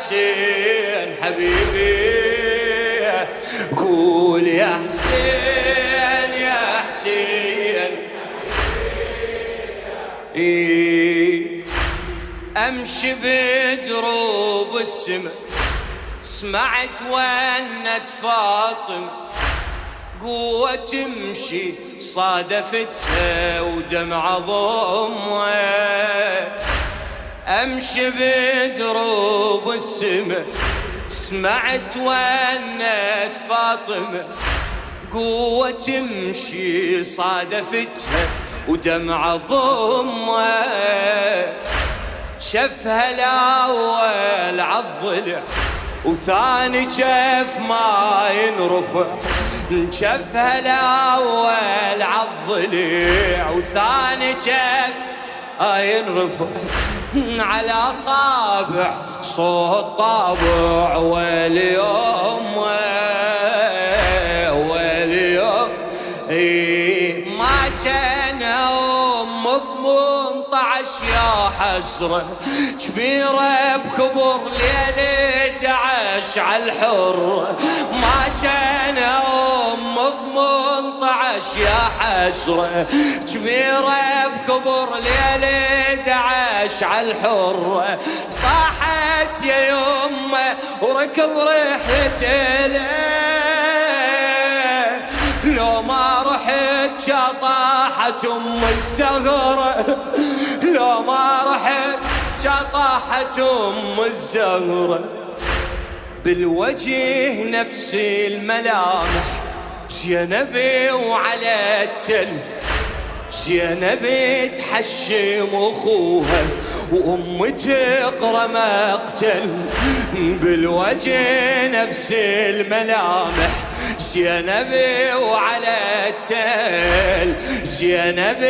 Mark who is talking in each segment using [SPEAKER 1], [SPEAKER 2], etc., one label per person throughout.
[SPEAKER 1] حسين حبيبي، قول يا حسين يا حسين. أمشي بدروب السماء سمعت ونت فاطمة، قوة تمشي صادفتها ودمع ضمها. أمشي بدروب السماء سمعت ونت فاطمة، قوة تمشي صادفتها ودمع ضمها. شفها الأول عالضلع وثاني جف ما ينرفع، شفها الأول عالضلع وثاني جف ما ينرفع. على أصابع صوت طابع واليوم واليوم ما كان أم 18 يا حسرة كبيرة بكبر ليلة 11 عالحر. ما كان أم 18 يا حسرة كبيرة بكبر ليلة 11 عالحر. صاحت يا يمه وركض ريحت لو ما رحت طاحت ام الزهرة، لو ما رحت طاحت ام الزهرة. بالوجه نفس الملامح زينب وعلى التل، زينب تحشم اخوها وام تقرا مقتل. بالوجه نفس الملامح زينب وعلى التل، زينب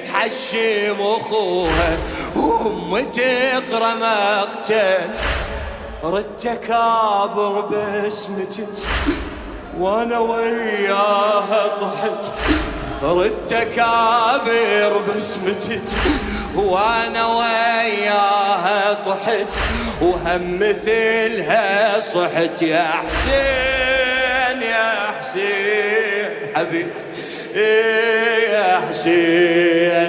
[SPEAKER 1] تحشم اخوها وام تقرا مقتل. ردت اكابر بس متت وانا وياها طحت، ردت اكابر بس متت وانا وياها طحت، وهم مثلها صحت. يا حسين يا حسين حبيبي يا حسين.